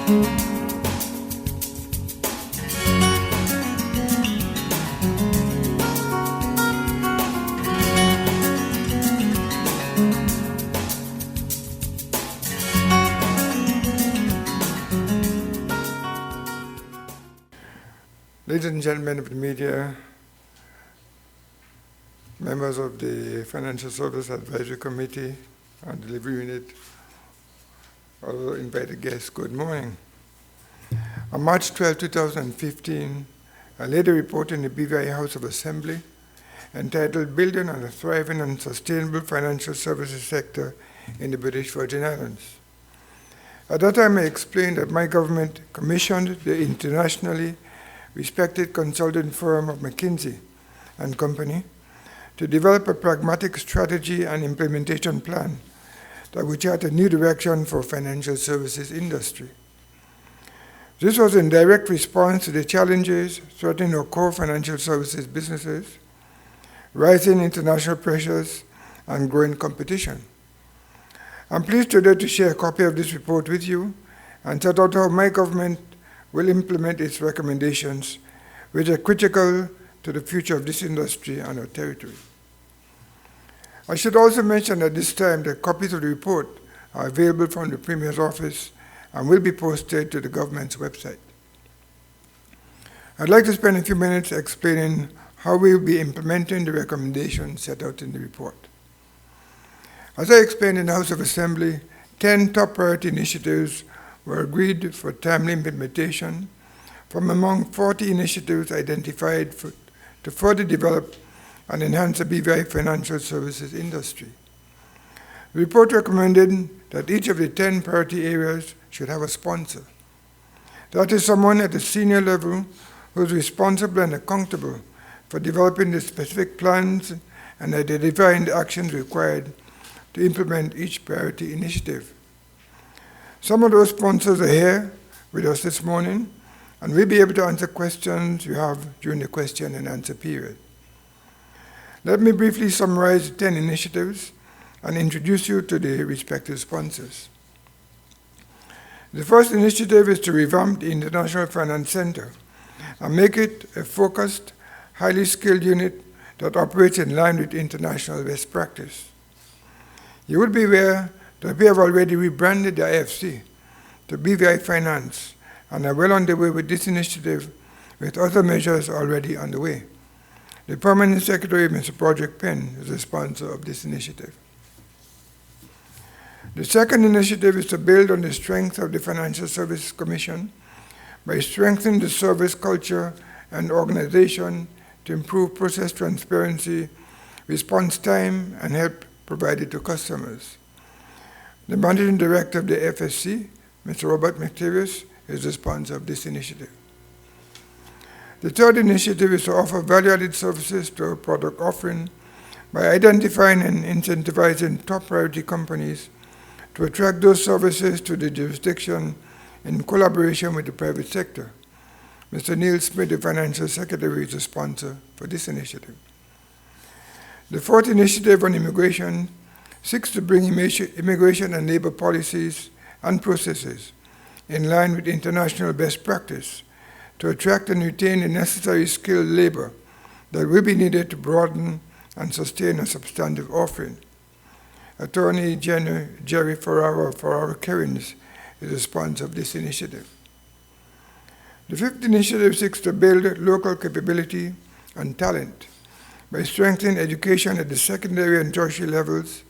Ladies and gentlemen of the media, members of the Financial Service Advisory Committee and Delivery Unit, other invited guests, good morning. On March 12, 2015, I laid a report in the BVI House of Assembly entitled Building on a Thriving and Sustainable Financial Services Sector in the British Virgin Islands. At that time, I explained that my government commissioned the internationally respected consulting firm of McKinsey and Company to develop a pragmatic strategy and implementation plan that would chart a new direction for financial services industry. This was in direct response to the challenges threatening our core financial services businesses, rising international pressures, and growing competition. I'm pleased today to share a copy of this report with you and set out how my government will implement its recommendations, which are critical to the future of this industry and our territory. I should also mention at this time that copies of the report are available from the Premier's office and will be posted to the government's website. I'd like to spend a few minutes explaining how we will be implementing the recommendations set out in the report. As I explained in the House of Assembly, 10 top priority initiatives were agreed for timely implementation from among 40 initiatives identified to further develop and enhance the BVI financial services industry. The report recommended that each of the 10 priority areas should have a sponsor. That is someone at the senior level who is responsible and accountable for developing the specific plans and identifying the actions required to implement each priority initiative. Some of those sponsors are here with us this morning and will be able to answer questions you have during the question and answer period. Let me briefly summarize the 10 initiatives and introduce you to the respective sponsors. The first initiative is to revamp the International Finance Center and make it a focused, highly skilled unit that operates in line with international best practice. You would be aware that we have already rebranded the IFC to BVI Finance and are well on the way with this initiative, with other measures already underway. The Permanent Secretary, Mr. Project Penn, is the sponsor of this initiative. The second initiative is to build on the strength of the Financial Services Commission by strengthening the service culture and organization to improve process transparency, response time, and help provided to customers. The Managing Director of the FSC, Mr. Robert McTavish, is the sponsor of this initiative. The third initiative is to offer value-added services to our product offering by identifying and incentivizing top priority companies to attract those services to the jurisdiction in collaboration with the private sector. Mr. Neil Smith, the Financial Secretary, is the sponsor for this initiative. The fourth initiative on immigration seeks to bring immigration and labor policies and processes in line with international best practice to attract and retain the necessary skilled labor that will be needed to broaden and sustain a substantive offering. Attorney General Jerry Ferraro-Kerins is the sponsor of this initiative. The fifth initiative seeks to build local capability and talent by strengthening education at the secondary and tertiary levels,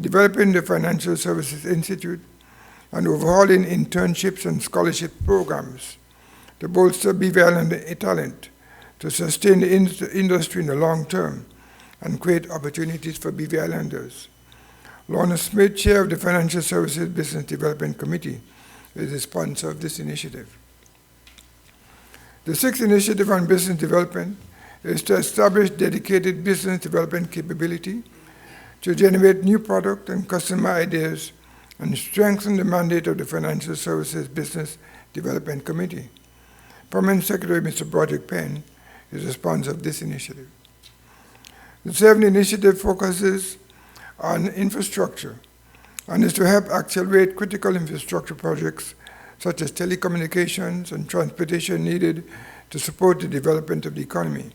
developing the Financial Services Institute, and overhauling internships and scholarship programs to bolster BVI Islander talent, to sustain the industry in the long term, and create opportunities for BVI Islanders. Lorna Smith, Chair of the Financial Services Business Development Committee, is the sponsor of this initiative. The sixth initiative on business development is to establish dedicated business development capability to generate new product and customer ideas and strengthen the mandate of the Financial Services Business Development Committee. Permanent Secretary Mr. Project Penn is the sponsor of this initiative. The seventh initiative focuses on infrastructure and is to help accelerate critical infrastructure projects such as telecommunications and transportation needed to support the development of the economy.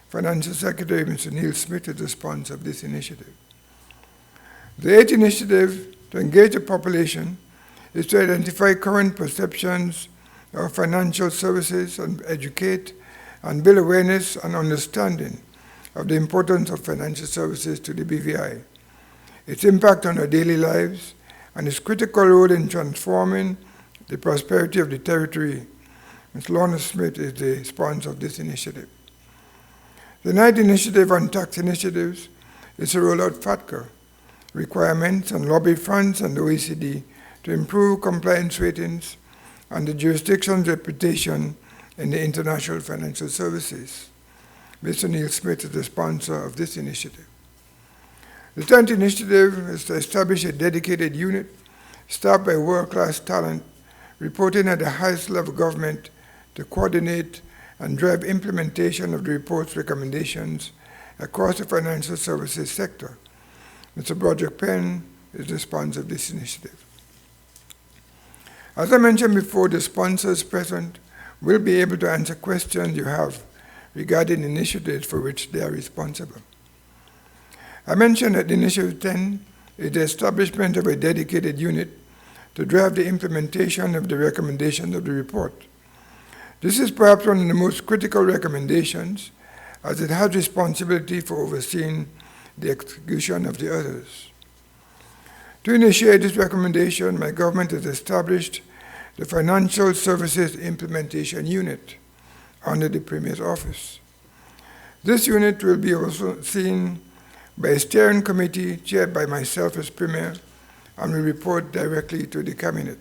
Financial Secretary Mr. Neil Smith is the sponsor of this initiative. The eighth initiative to engage the population is to identify current perceptions of financial services and educate and build awareness and understanding of the importance of financial services to the BVI, its impact on our daily lives, and its critical role in transforming the prosperity of the territory. Ms. Lorna Smith is the sponsor of this initiative. The ninth initiative on tax initiatives is to roll out FATCA requirements and lobby France and the OECD to improve compliance ratings and the jurisdiction's reputation in the international financial services. Mr. Neil Smith is the sponsor of this initiative. The 10th initiative is to establish a dedicated unit staffed by world-class talent reporting at the highest level of government to coordinate and drive implementation of the report's recommendations across the financial services sector. Mr. Broderick Penn is the sponsor of this initiative. As I mentioned before, the sponsors present will be able to answer questions you have regarding initiatives for which they are responsible. I mentioned that Initiative 10 is the establishment of a dedicated unit to drive the implementation of the recommendations of the report. This is perhaps one of the most critical recommendations, as it has responsibility for overseeing the execution of the others. To initiate this recommendation, my government has established the Financial Services Implementation Unit under the Premier's office. This unit will be overseen by a steering committee chaired by myself as Premier and will report directly to the Cabinet.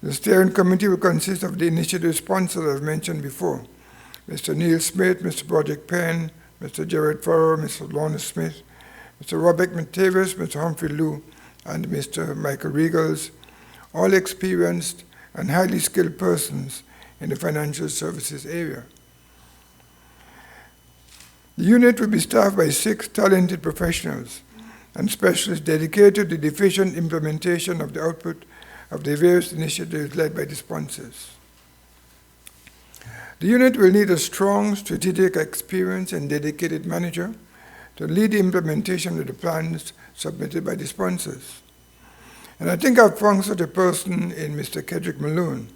The steering committee will consist of the initiative sponsors I've mentioned before, Mr. Neil Smith, Mr. Broderick Penn, Mr. Jared Farrow, Mr. Lorna Smith, Mr. Robert Matavis, Mr. Humphrey Liu, and Mr. Michael Regals, all experienced and highly skilled persons in the financial services area. The unit will be staffed by 6 talented professionals and specialists dedicated to the efficient implementation of the output of the various initiatives led by the sponsors. The unit will need a strong strategic experience and dedicated manager to lead the implementation of the plans submitted by the sponsors. And I think I've found such a person in Mr. Kedrick Malone,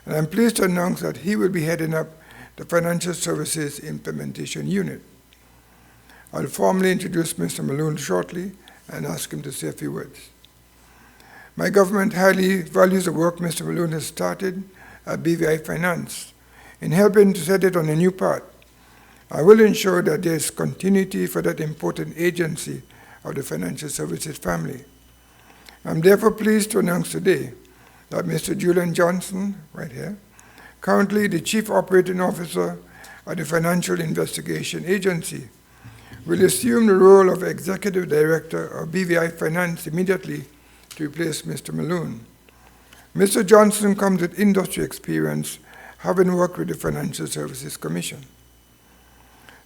and I'm pleased to announce that he will be heading up the Financial Services Implementation Unit. I'll formally introduce Mr. Malone shortly and ask him to say a few words. My government highly values the work Mr. Malone has started at BVI Finance in helping to set it on a new path. I will ensure that there is continuity for that important agency of the financial services family. I'm therefore pleased to announce today that Mr. Julian Johnson, right here, currently the Chief Operating Officer at the Financial Investigation Agency, will assume the role of Executive Director of BVI Finance immediately to replace Mr. Malone. Mr. Johnson comes with industry experience, having worked with the Financial Services Commission.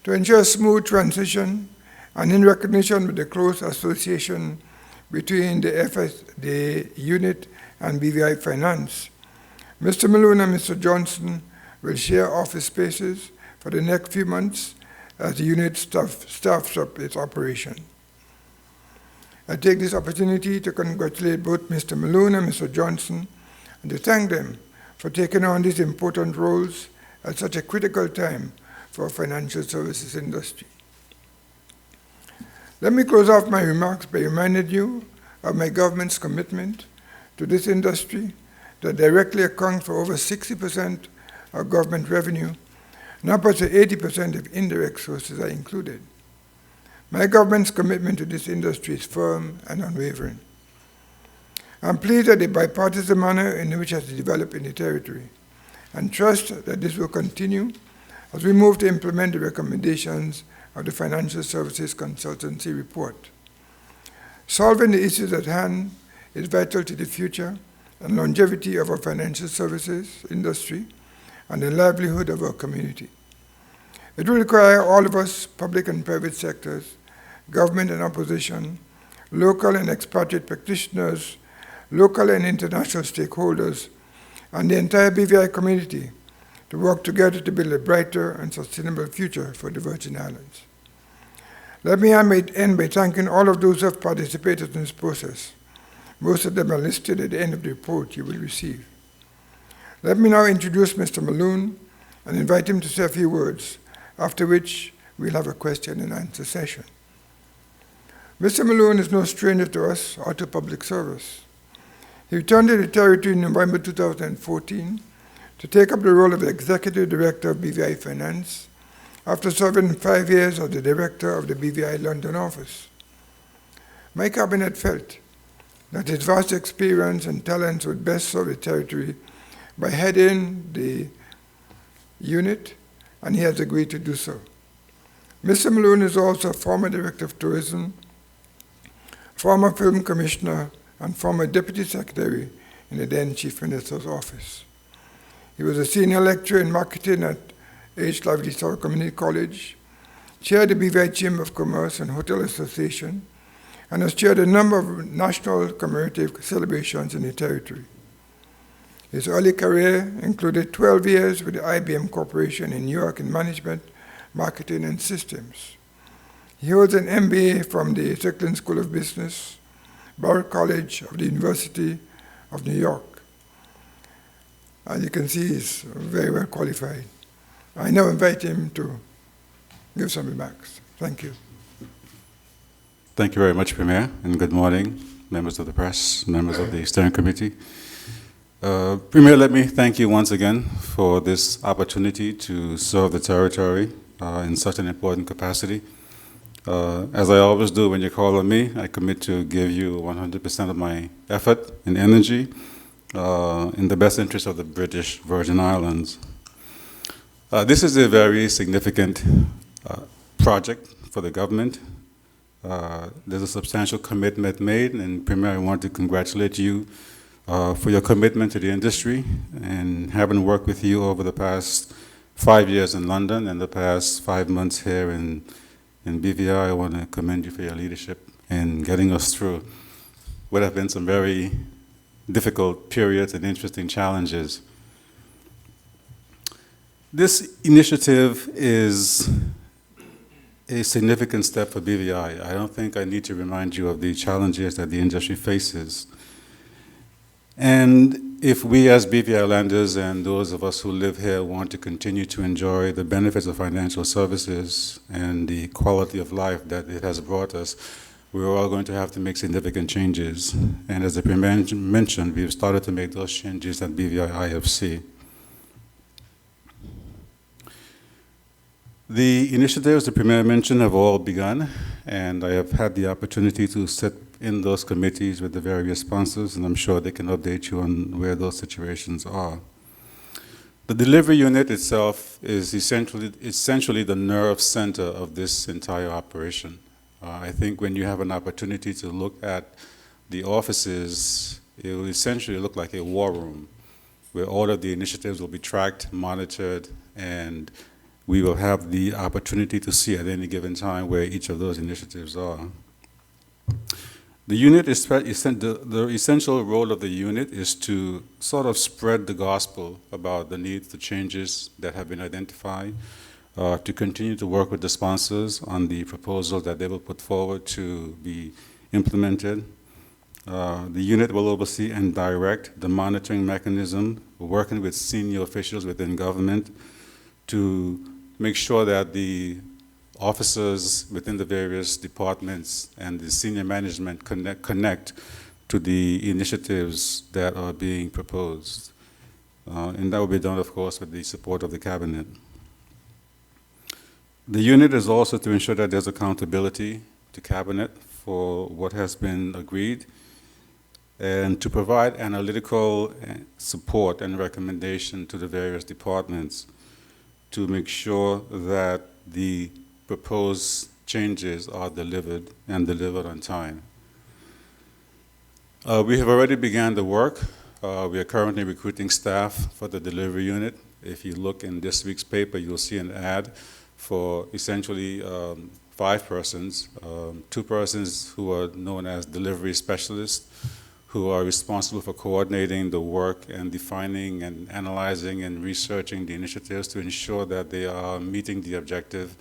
To ensure a smooth transition and in recognition with the close association between the FSDA unit and BVI Finance, Mr. Malone and Mr. Johnson will share office spaces for the next few months as the unit staffs up its operation. I take this opportunity to congratulate both Mr. Malone and Mr. Johnson and to thank them for taking on these important roles at such a critical time for our financial services industry. Let me close off my remarks by reminding you of my government's commitment to this industry that directly accounts for over 60% of government revenue, and upwards to 80% if indirect sources are included. My government's commitment to this industry is firm and unwavering. I'm pleased at the bipartisan manner in which it has developed in the territory, and trust that this will continue as we move to implement the recommendations of the Financial Services Consultancy Report. Solving the issues at hand is vital to the future and longevity of our financial services industry and the livelihood of our community. It will require all of us, public and private sectors, government and opposition, local and expatriate practitioners, local and international stakeholders, and the entire BVI community to work together to build a brighter and sustainable future for the Virgin Islands. Let me end by thanking all of those who have participated in this process. Most of them are listed at the end of the report you will receive. Let me now introduce Mr. Malone and invite him to say a few words, after which we'll have a question and answer session. Mr. Malone is no stranger to us or to public service. He returned to the territory in November 2014 to take up the role of Executive Director of BVI Finance after serving 5 years as the Director of the BVI London office. My cabinet felt that his vast experience and talents would best serve the territory by heading the unit, and he has agreed to do so. Mr. Malone is also a former Director of Tourism, former Film Commissioner, and former Deputy Secretary in the then Chief Minister's office. He was a senior lecturer in marketing at H. Lively Community College, chaired the BVI Chamber of Commerce and Hotel Association, and has chaired a number of national commemorative celebrations in the territory. His early career included 12 years with the IBM Corporation in New York in management, marketing, and systems. He holds an MBA from the Strickland School of Business, Baruch College of the University of New York. As you can see, he's very well qualified. I now invite him to give some remarks. Thank you. Thank you very much, Premier, and good morning, members of the press, members of the steering committee. Premier, let me thank you once again for this opportunity to serve the territory in such an important capacity. As I always do when you call on me, I commit to give you 100% of my effort and energy in the best interest of the British Virgin Islands. This is a very significant project for the government. There's a substantial commitment made, and Premier, I want to congratulate you for your commitment to the industry, and having worked with you over the past 5 years in London and the past 5 months here in BVI, I want to commend you for your leadership in getting us through what have been some very difficult periods and interesting challenges. This initiative is a significant step for BVI. I don't think I need to remind you of the challenges that the industry faces. And if we as BVI landers and those of us who live here want to continue to enjoy the benefits of financial services and the quality of life that it has brought us, we're all going to have to make significant changes. And as the Premier mentioned, we've started to make those changes at BVI IFC. The initiatives the Premier mentioned have all begun, and I have had the opportunity to sit in those committees with the various sponsors, and I'm sure they can update you on where those situations are. The delivery unit itself is essentially the nerve center of this entire operation. I think when you have an opportunity to look at the offices, it will essentially look like a war room, where all of the initiatives will be tracked, monitored, and we will have the opportunity to see at any given time where each of those initiatives are. The unit is the essential role of the unit is to sort of spread the gospel about the needs, the changes that have been identified, to continue to work with the sponsors on the proposals that they will put forward to be implemented. The unit will oversee and direct the monitoring mechanism, working with senior officials within government to make sure that the officers within the various departments and the senior management connect to the initiatives that are being proposed. And that will be done, of course, with the support of the cabinet. The unit is also to ensure that there's accountability to cabinet for what has been agreed, and to provide analytical support and recommendation to the various departments to make sure that the proposed changes are delivered and delivered on time. We have already begun the work. We are currently recruiting staff for the delivery unit. If you look in this week's paper, you'll see an ad for essentially 5 persons, 2 persons who are known as delivery specialists, who are responsible for coordinating the work and defining and analyzing and researching the initiatives to ensure that they are meeting the objective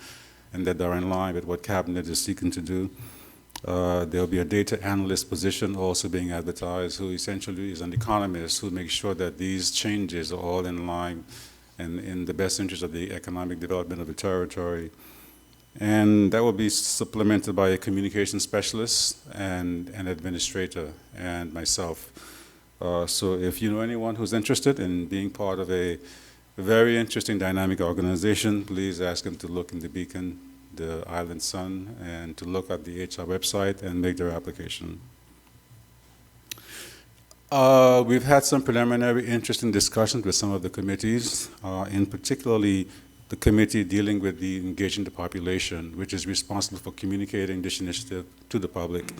and that they're in line with what Cabinet is seeking to do. There'll be a data analyst position also being advertised, who essentially is an economist who makes sure that these changes are all in line and in the best interest of the economic development of the territory. And that will be supplemented by a communication specialist and an administrator and myself. So if you know anyone who's interested in being part of a very interesting dynamic organization, please ask them to look in the Beacon, the Island Sun, and to look at the HR website and make their application. We've had some preliminary interesting discussions with some of the committees, in particularly the committee dealing with the engaging the population, which is responsible for communicating this initiative to the public.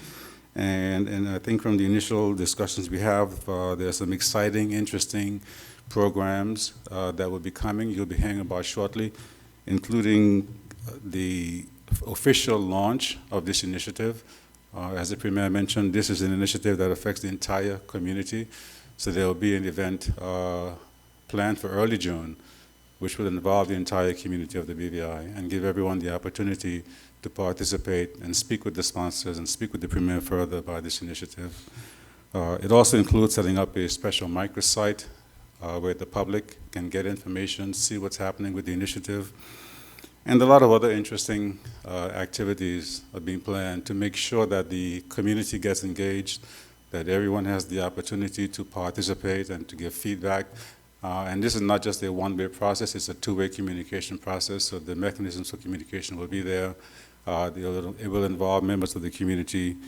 And I think from the initial discussions we have, there's some exciting, interesting programs that will be coming. You'll be hearing about shortly, including the official launch of this initiative. As the Premier mentioned, this is an initiative that affects the entire community. So there will be an event planned for early June, which will involve the entire community of the BVI and give everyone the opportunity to participate and speak with the sponsors and speak with the Premier further about this initiative. It also includes setting up a special microsite where the public can get information, see what's happening with the initiative, and a lot of other interesting activities are being planned to make sure that the community gets engaged, that everyone has the opportunity to participate and to give feedback. And this is not just a one-way process, it's a two-way communication process, so the mechanisms for communication will be there. It will involve members of the community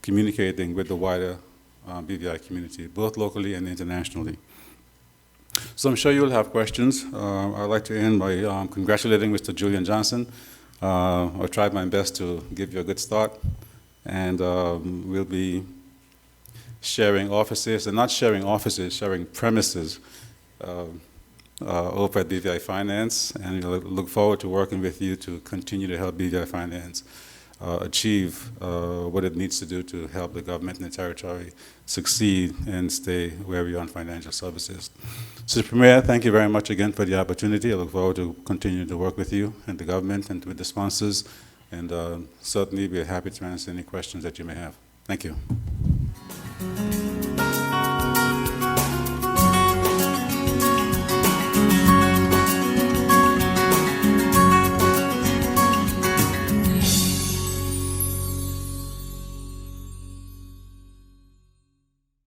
communicating with the wider BVI community, both locally and internationally. So I'm sure you'll have questions. I'd like to end by congratulating Mr. Julian Johnson. I tried my best to give you a good start, and we'll be sharing offices, and not sharing offices, sharing premises over at BVI Finance, and we'll look forward to working with you to continue to help BVI Finance achieve what it needs to do to help the government and the territory succeed and stay where we are on financial services. So, Premier, thank you very much again for the opportunity. I look forward to continuing to work with you and the government and with the sponsors, and certainly we're happy to answer any questions that you may have. Thank you.